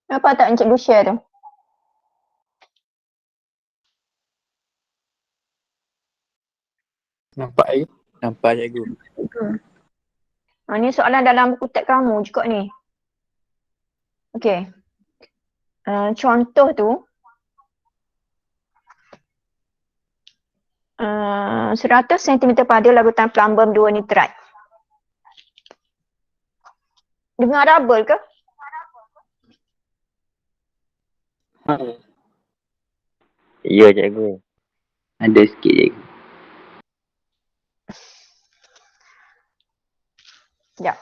Apa tak Encik Lu share tu? Nampak je? Nampak cikgu. Ni soalan dalam buku teks kamu juga ni. Okey. Contoh tu, 100 cm pada larutan plumbum 2 nitrat. Dengar double ke? Ya cikgu. Ada sikit cikgu. Sekejap.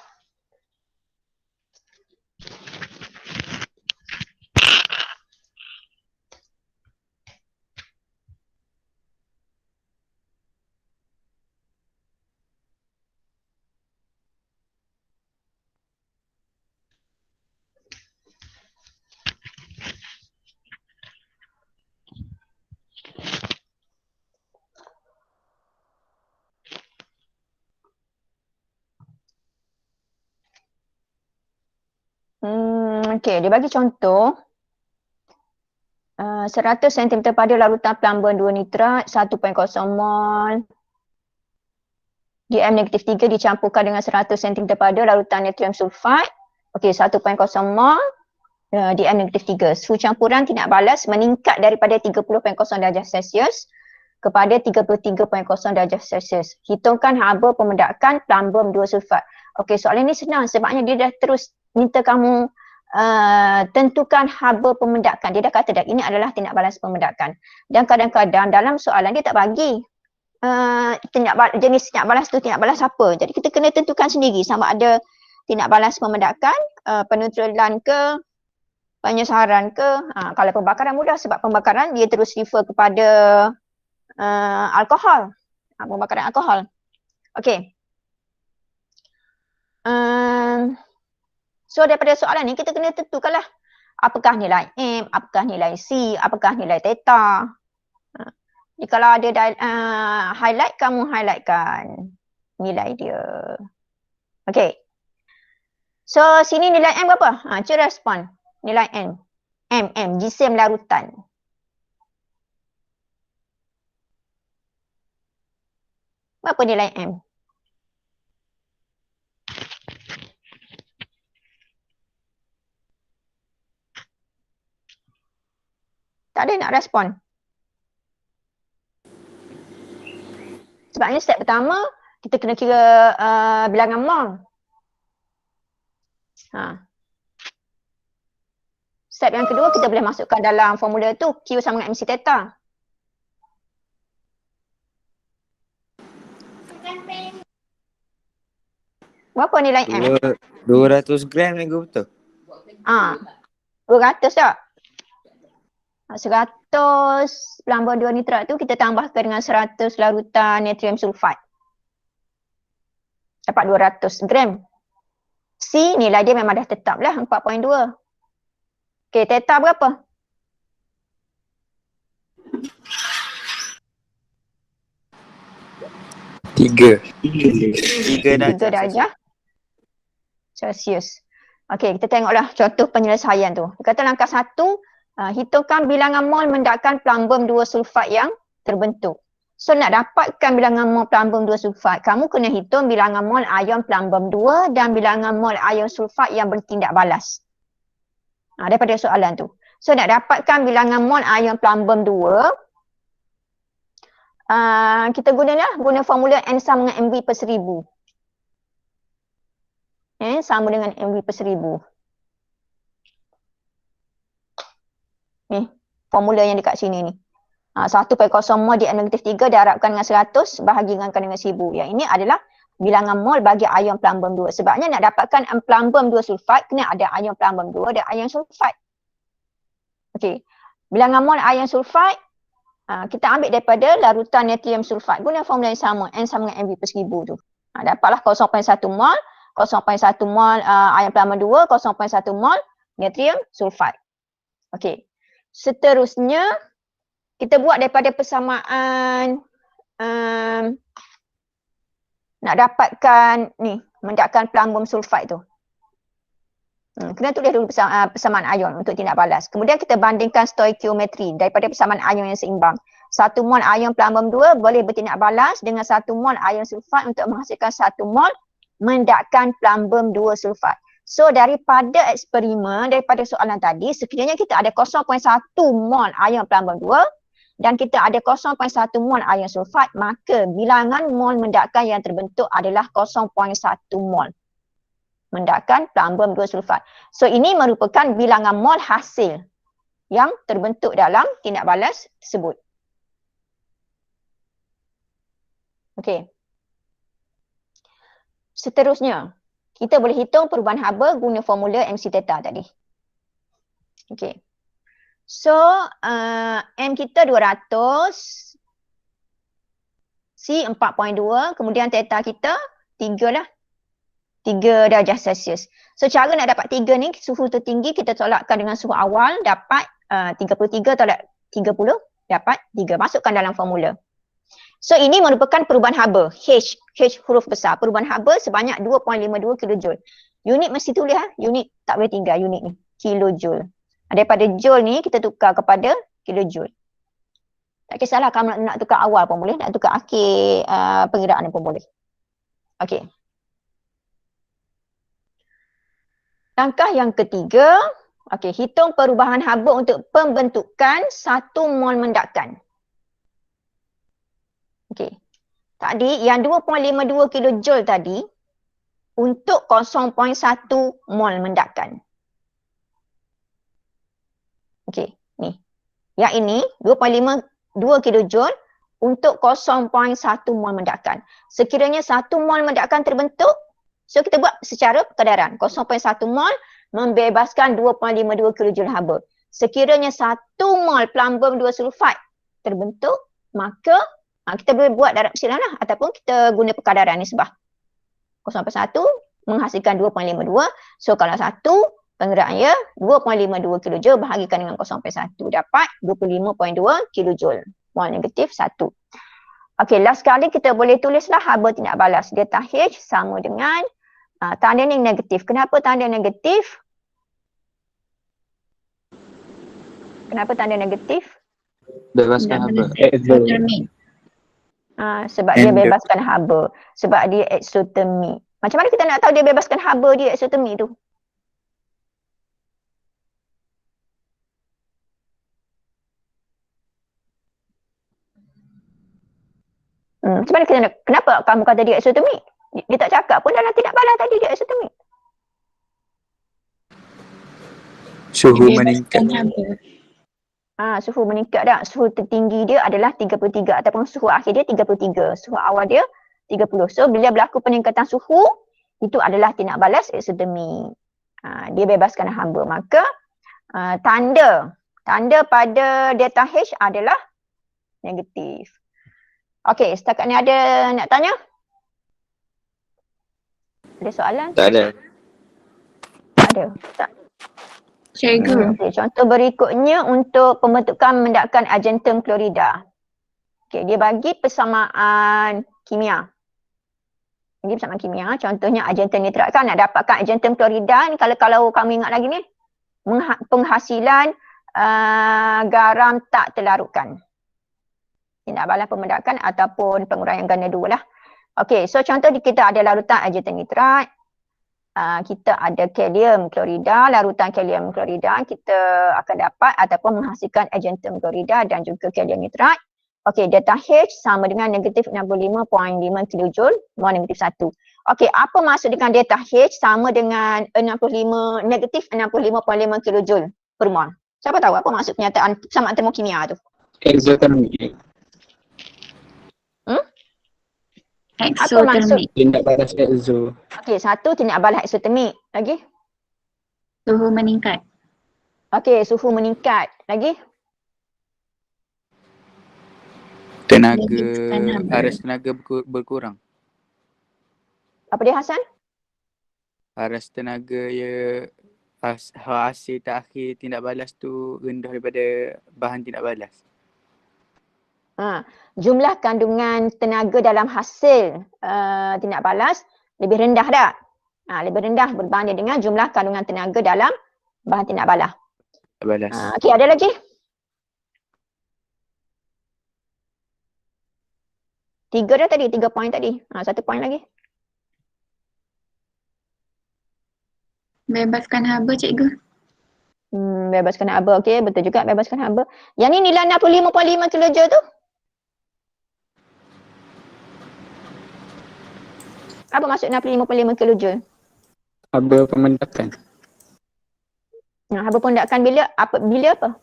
Okey, dia bagi contoh. 100 cm pada larutan plumbum 2 nitrat, 1.0 mol. DM-3 dicampurkan dengan 100 cm pada larutan natrium sulfat. Okey, 1.0 mol. DM-3. Suhu campuran tindak balas meningkat daripada 30.0 darjah Celsius kepada 33.0 darjah Celsius. Hitungkan haba pembedakan plumbum 2 sulfat. Okey, soalan ni senang sebabnya dia dah terus minta kamu tentukan haba pembedakan. Dia dah kata dah ini adalah tindak balas pembedakan. Dan kadang-kadang dalam soalan dia tak bagi jenis tindak balas tu tindak balas apa. Jadi kita kena tentukan sendiri sama ada tindak balas pembedakan, peneutralan ke, penyesaran ke. Kalau pembakaran mudah sebab pembakaran dia terus refer kepada alkohol. Pembakaran alkohol. Okey. So daripada soalan ni kita kena tentukanlah apakah nilai M, apakah nilai C, apakah nilai theta. Jadi kalau ada highlight, kamu highlightkan nilai dia. Okey. So sini nilai M berapa? Cuba respon. Nilai M. M, jisim larutan. Berapa nilai M? Tak ada nak respon. Sebabnya step pertama, kita kena kira bilangan mol. Step yang kedua, kita boleh masukkan dalam formula tu, Q sama dengan MC theta. Berapa nilai M? 200 gram cikgu betul? 200 tak? 100 plumbum 2 nitrat tu kita tambahkan dengan 100 larutan natrium sulfat. Dapat 200 gram. C nilai dia memang dah tetap lah 4.2. Okey, theta berapa? 3 darjah Celsius. Okey, kita tengoklah contoh penyelesaian tu. Dia kata langkah 1, hitungkan bilangan mol mendakan plumbum 2 sulfat yang terbentuk. So nak dapatkan bilangan mol plumbum 2 sulfat, kamu kena hitung bilangan mol ion plumbum 2 dan bilangan mol ion sulfat yang bertindak balas. Daripada soalan tu. So nak dapatkan bilangan mol ion plumbum 2, kita guna formula N sama dengan MV per 1000. N sama dengan MV per 1000. Ni, formula yang dekat sini ni. 1.0 mol DM-3 diharapkan dengan 100 bahagikan dengan 1000. Yang ini adalah bilangan mol bagi ion plumbum 2. Sebabnya nak dapatkan plumbum 2 sulfat, kena ada ion plumbum 2 dan ion sulfat. Okey. Bilangan mol ion sulfat, kita ambil daripada larutan natrium sulfat. Guna formula yang sama, N sama dengan MV per 1000 tu. Dapatlah 0.1 mol, 0.1 mol ion plumbum 2, 0.1 mol natrium sulfat. Okey. Seterusnya, kita buat daripada persamaan nak dapatkan ni, mendakan plumbum sulfat tu. Kena tulis dulu persamaan ion untuk tindak balas. Kemudian kita bandingkan stoikiometri daripada persamaan ion yang seimbang. 1 mol ion plumbum 2 boleh bertindak balas dengan 1 mol ion sulfat untuk menghasilkan 1 mol mendakkan plumbum 2 sulfat. So daripada eksperimen, daripada soalan tadi, sekiranya kita ada 0.1 mol ion plumbum 2 dan kita ada 0.1 mol ion sulfat, maka bilangan mol mendakkan yang terbentuk adalah 0.1 mol mendakkan plumbum 2 sulfat. So ini merupakan bilangan mol hasil yang terbentuk dalam tindak balas tersebut. Okey. Seterusnya, kita boleh hitung perubahan haba guna formula MC theta tadi. Okey. So, M kita 200, C 4.2, kemudian theta kita 3 lah. 3 darjah Celsius. So cara nak dapat 3 ni, suhu tertinggi kita tolakkan dengan suhu awal, dapat 33 tolak 30, dapat 3. Masukkan dalam formula. So ini merupakan perubahan haba, H huruf besar. Perubahan haba sebanyak 2.52 kilojoule. Unit mesti tulis unit tak boleh tinggal unit ni, kilojoule. Daripada joule ni kita tukar kepada kilojoule. Tak kisahlah kamu nak tukar awal pun boleh, nak tukar akhir pengiraan pun boleh. Okey. Langkah yang ketiga, okey, hitung perubahan haba untuk pembentukan 1 mol mendakkan. Okey. Tadi yang 2.52 kilojoule tadi untuk 0.1 mol mendakkan. Okey, ni. Yang ini 2.52 kilojoule untuk 0.1 mol mendakkan. Sekiranya 1 mol mendakkan terbentuk, so kita buat secara peredaran. 0.1 mol membebaskan 2.52 kilojoule haba. Sekiranya 1 mol plumbum 2 sulfat terbentuk, maka kita boleh buat darab kesilan lah ataupun kita guna perkadaran nisbah. 0.1 menghasilkan 2.52. So kalau 1 penggerak ia 2.52 kilojoule bahagikan dengan 0.1 dapat 25.2 kilojoule. Mol negatif 1. Okey, last kali kita boleh tulislah haba tindak balas. Delta H sama dengan tanda ni negatif. Kenapa tanda negatif? Kenapa tanda negatif? Bebaskan haba. Sebab dia bebaskan haba. Sebab dia exothermic. Macam mana kita nak tahu dia bebaskan haba dia exothermic tu? Macam mana kita nak, kenapa kamu kata dia exothermic? Dia tak cakap pun dalam tindak balas tadi dia exothermic. Suhu meningkat. Suhu meningkat dah. Suhu tertinggi dia adalah 33 ataupun suhu akhir dia 33. Suhu awal dia 30. So bila berlaku peningkatan suhu, itu adalah tindak balas exothermic. Dia bebaskan haba. Maka tanda pada delta H adalah negatif. Okey, setakat ni ada nak tanya? Ada soalan? Tak ada. Tak ada. Tak. Cikgu. Okay, contoh berikutnya untuk pembentukan mendakkan argentum klorida. Okey, dia bagi persamaan kimia. Ini persamaan kimia. Contohnya argentum nitrat kan, nak dapatkan argentum klorida ni, kalau kamu ingat lagi ni, penghasilan garam tak terlarutkan. Tindak balas pemendakan ataupun penguraian ganda 2 lah. Okey, so contoh kita ada larutan argentum nitrat. Kita ada kalium klorida, larutan kalium klorida kita akan dapat ataupun menghasilkan argentum klorida dan juga kalium nitrat. Okey, delta H sama dengan negatif 65.5 kilojoule, mol negatif 1. Okey, apa maksud dengan delta H sama dengan negatif 65.5 kilojoule per mol? Siapa tahu apa maksud pernyataan persamaan termokimia tu? Exothermic. Exothermic. Tindak balas exo. Okey, 1 tindak balas exothermic. Lagi? Suhu meningkat. Okey, suhu meningkat. Lagi? Aras tenaga berkurang. Apa dia Hasan? Aras tenaga hasil terakhir tindak balas tu rendah daripada bahan tindak balas. Jumlah kandungan tenaga dalam hasil tindak balas lebih rendah tak? Lebih rendah berbanding dengan jumlah kandungan tenaga dalam bahan tindak balas. Balas. Okey, ada lagi? Tiga dah tadi, 3 poin tadi. 1 poin lagi. Bebaskan haba cikgu. Bebaskan haba. Okey, betul juga bebaskan haba. Yang ni nilai 65.5 kilojoule tu. Apa maksud 65.5 kilojoule? Haba pemendakan. Haba pemendakan bila apa?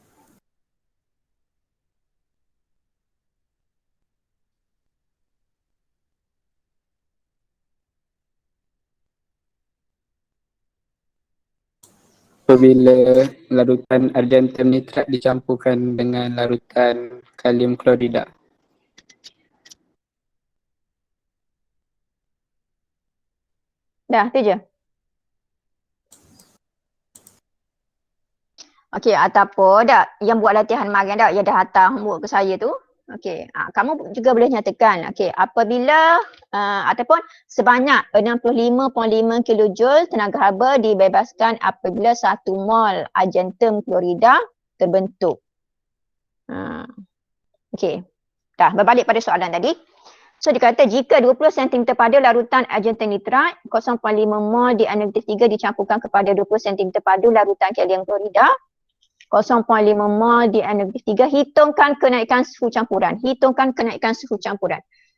Apabila larutan argentum nitrat dicampurkan dengan larutan kalium klorida. Dah, tu je. Okey, ataupun dah yang buat latihan magang dah, yang dah hantar homework ke saya tu. Okey, kamu juga boleh nyatakan. Okey, apabila ataupun sebanyak 65.5 kilojoule tenaga haba dibebaskan apabila 1 mol argentum klorida terbentuk. Okey. Dah, berbalik pada soalan tadi. So dia kata jika 20 cm pada larutan argentum nitrat 0.5 mol di-N-3 dicampurkan kepada 20 cm pada larutan kalium klorida 0.5 mol di-N-3, hitungkan kenaikan suhu campuran.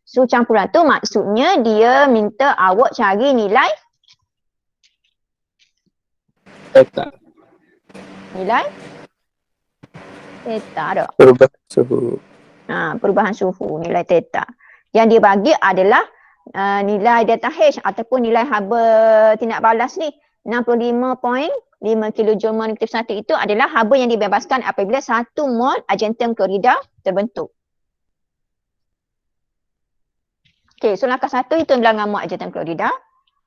Suhu campuran tu maksudnya dia minta awak cari nilai Theta. Theta dah. Perubahan suhu. Perubahan suhu, nilai theta. Yang dia bagi adalah nilai delta H ataupun nilai haba tindak balas ni 65.5 kilojoule mol negatif 1 itu adalah haba yang dibebaskan apabila 1 mol argentum klorida terbentuk. Okey, so langkah 1 hitung bilangan mol argentum klorida.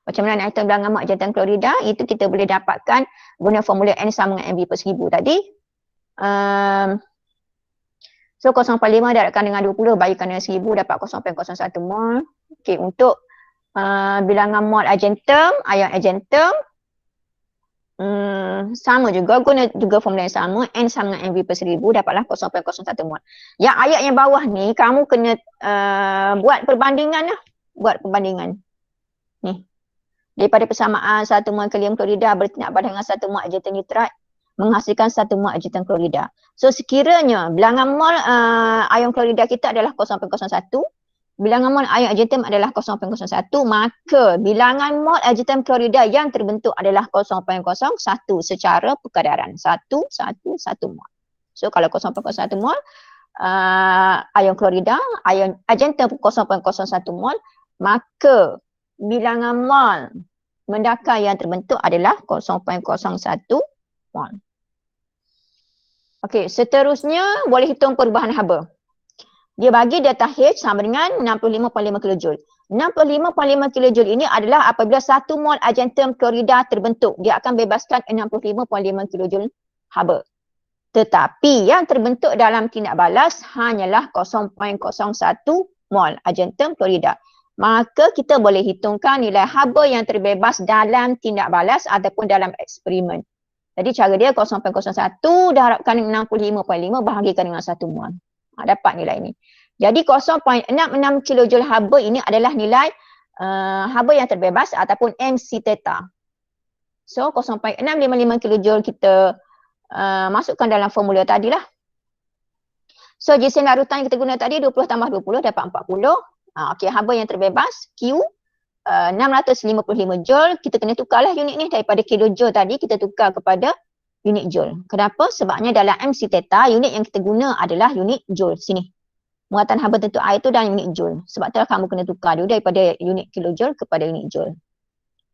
Macam mana nak hitung bilangan mol argentum klorida? Itu kita boleh dapatkan guna formula N sama dengan MV per 1000 tadi. So 0.5 darabkan dengan 20 bagikan dengan 1000 dapat 0.01 mol. Okey, untuk bilangan mol argentum, ion argentum sama juga, guna juga formula yang sama, N sama dengan MV per 1000 dapatlah 0.01 mol. Yang ayat yang bawah ni kamu kena buat perbandingan lah. Ni. Daripada persamaan 1 mol kalium klorida bertindak balas dengan 1 mol argentum nitrat menghasilkan 1 mol argentum klorida. So sekiranya bilangan mol ion klorida kita adalah 0.01, bilangan mol ion argentum adalah 0.01, maka bilangan mol argentum klorida yang terbentuk adalah 0.01 secara perkadaran. 1 mol. So kalau 0.01 mol ion klorida, ion argentum 0.01 mol, maka bilangan mol mendakar yang terbentuk adalah 0.01 mol. Okey, seterusnya boleh hitung perubahan haba. Dia bagi delta H sama dengan 65.5 kilojoule. 65.5 kilojoule ini adalah apabila 1 mol argentum klorida terbentuk. Dia akan bebaskan 65.5 kilojoule haba. Tetapi yang terbentuk dalam tindak balas hanyalah 0.01 mol argentum klorida. Maka kita boleh hitungkan nilai haba yang terbebas dalam tindak balas ataupun dalam eksperimen. Jadi cara dia 0.01 darabkan 65.5 bahagikan dengan 1 mol. Dapat nilai ini. Jadi 0.66 kilojoule haba ini adalah nilai haba yang terbebas ataupun MC theta. So 0.655 kilojoule kita masukkan dalam formula tadilah. So jisen larutan yang kita guna tadi 20 tambah 20 dapat 40. Okey, haba yang terbebas Q 655 joule, kita kena tukarlah unit ni daripada kilojoule tadi kita tukar kepada unit joule. Kenapa? Sebabnya dalam MC theta unit yang kita guna adalah unit joule. Sini. Muatan haba tentu air tu dalam unit joule. Sebab itulah kamu kena tukar dulu daripada unit kilojoule kepada unit joule.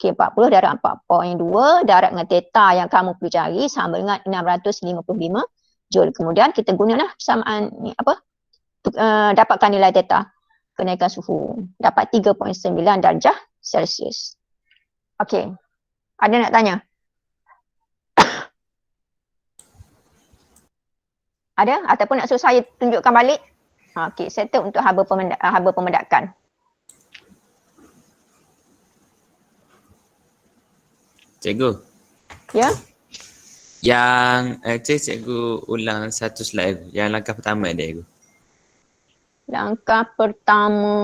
Okey, 40 darab 4.2 darab dengan theta yang kamu perlu cari sama dengan 655 joule. Kemudian kita gunalah persamaan ni apa? Dapatkan nilai theta. Kenaikan suhu. Dapat 3.9 darjah Celsius. Okey. Ada nak tanya? Ada? Ataupun nak suruh saya tunjukkan balik? Okey, settle untuk haba pemedakan. Cikgu. Ya. Yang cikgu ulang satu slide. Yang langkah pertama dia, cikgu. Langkah pertama.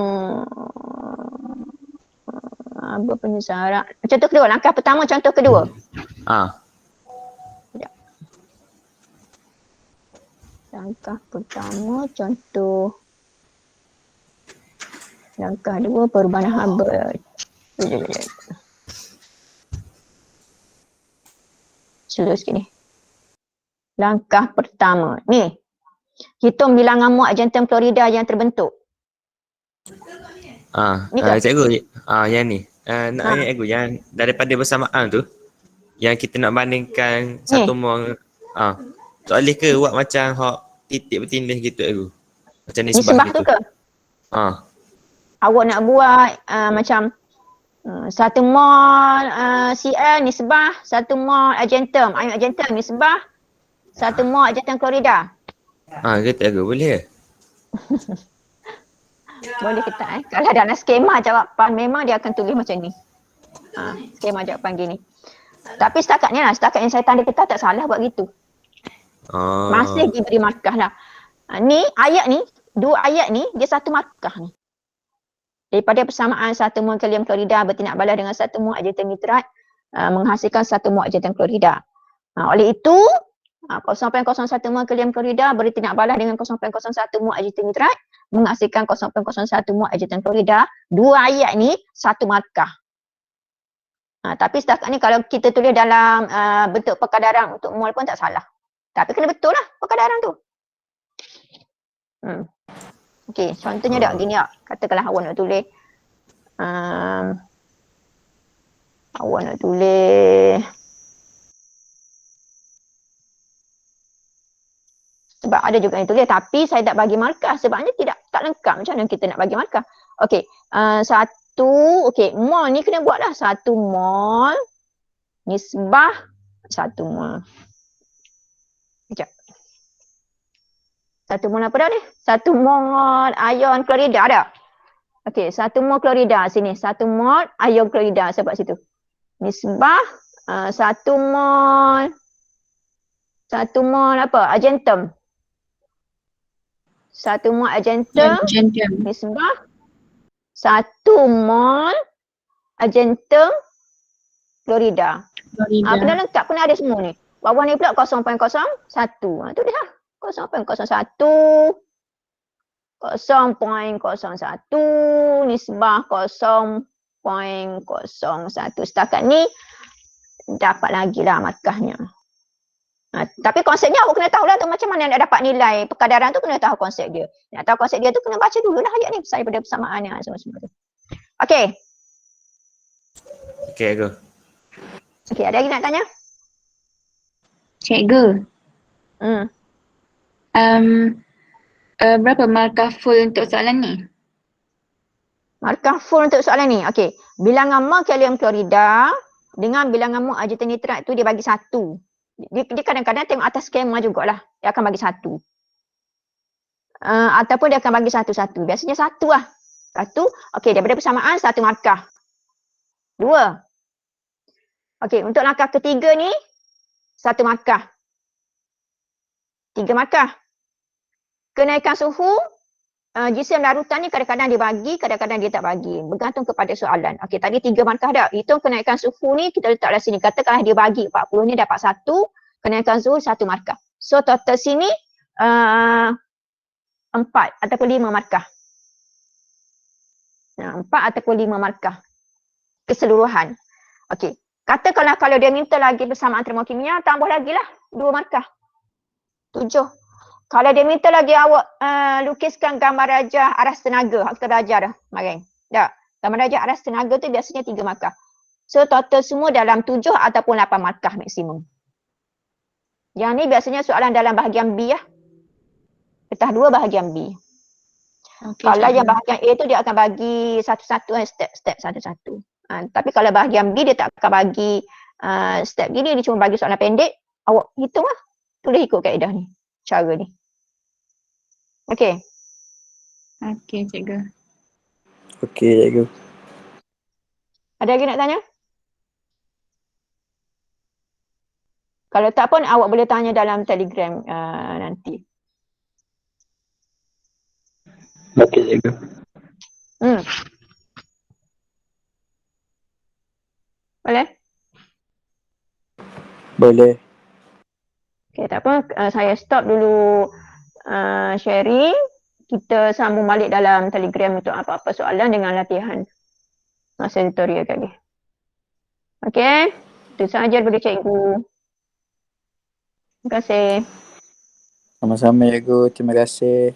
Apa punya syarat? Contoh kedua. Langkah pertama, contoh kedua. Langkah pertama, contoh. Langkah dua, perubahan haba. Slow sikit ni. Langkah pertama. Ni. Hitung bilangan muat jantan klorida yang terbentuk. Ni ke? Cikgu, yang ni. Nak tanya cikgu, yang daripada bersamaan tu, yang kita nak bandingkan satu mol. Tak boleh ke buat macam hak titik bertindih gitu, cikgu? Macam nisbah Nisbah gitu. tu ke? Awak nak buat macam satu mol Cl nisbah, satu mol argentum, ion argentum nisbah, satu mol argentum klorida. Gitu, cikgu. Boleh ke? Boleh ke tak? Kalau dalam skema jawapan memang dia akan tulis macam ni. Skema jawapan gini. Tapi setakat ni lah, setakat yang saya tanda kita tak salah buat gitu. Masih diberi markah lah. Ni ayat ni, dua ayat ni dia satu markah ni. Daripada persamaan satu mol kalium klorida bertindak balas dengan satu mol argentum nitrat menghasilkan satu mol argentum klorida. Oleh itu 0.01 mol kalium klorida bertindak balas dengan 0.01 mol argentum nitrat menghasilkan 0.01 mol argentum klorida. Dua ayat ni satu markah. Tapi setakat ni kalau kita tulis dalam bentuk perkadaran untuk mol pun tak salah. Tapi kena betul lah perkadaran tu. Okey, contohnya tak gini tak. Katakanlah awak nak tulis sebab ada juga yang tulis tapi saya tak bagi markah sebabnya tak lengkap. Macam mana kita nak bagi markah? Okey, mol ni kena buatlah 1 mol nisbah 1 mol. Sekejap. 1 mol apa dah ni? 1 mol ion klorida ada? Okey, 1 mol klorida sini. 1 mol ion klorida sebab situ. Nisbah 1 mol apa? Argentum. 1 mol argentum. Nisbah 1 mol argentum klorida. Kena lengkap, kena ada semua ni. Bawah ni pula 0.01. Tu dia lah. 0.01 nisbah 0.01. Setakat ni dapat lagi lah markahnya. Tapi konsepnya awak kena tahulah tu macam mana nak dapat nilai perkadaran tu, kena tahu konsep dia. Nak tahu konsep dia tu kena baca dululah ayat ni daripada persamaan yang semua-semua tu. Okey. Okey, cikgu. Okey, ada lagi nak tanya? Cikgu. Berapa markah full untuk soalan ni? Markah full untuk soalan ni. Okey. Bilangan mol kalium klorida dengan bilangan mol argentum nitrat tu dia bagi 1. Dia kadang-kadang tengok atas skema jugalah. Dia akan bagi 1. Ataupun dia akan bagi 1-1. Biasanya 1 lah. 1. Okey, daripada persamaan 1 markah. 2. Okey, untuk langkah ketiga ni 1 markah. 3 markah. Kenaikan suhu jisim larutan ni kadang-kadang dia bagi, kadang-kadang dia tak bagi. Bergantung kepada soalan. Okey, tadi 3 markah dah. Hitung kenaikan suhu ni kita letaklah sini. Katakanlah dia bagi 40 ni dapat 1, kenaikan suhu 1 markah. So total sini 4 ataupun 5 markah. 4 ataupun 5 markah keseluruhan. Okey. Katakanlah kalau dia minta lagi persamaan termokimia, tambah lagi lah 2 markah. 7. Kalau dia minta lagi awak lukiskan gambar rajah aras tenaga, hak kita belajar dah kemarin. Tak? Gambar rajah aras tenaga tu biasanya 3 markah. So total semua dalam 7 ataupun 8 markah maksimum. Yang ni biasanya soalan dalam bahagian B lah. Petah 2 bahagian B. Okay, kalau yang bahagian A tu dia akan bagi satu-satu step satu-satu. Tapi kalau bahagian B dia tak akan bagi step gini, dia cuma bagi soalan pendek. Awak hitung lah. Tulis ikut kaedah ni. Cara ni. Okey. Okey, cikgu. Okey, cikgu. Ada lagi nak tanya? Kalau tak pun awak boleh tanya dalam Telegram nanti. Okey cikgu. Hmm. Boleh? Boleh. Okay, tak apa. Saya stop dulu sharing. Kita sambung balik dalam Telegram untuk apa-apa soalan dengan latihan masa tutorial kali. Okey? Itu sahaja daripada cikgu. Terima kasih. Sama-sama cikgu. Terima kasih.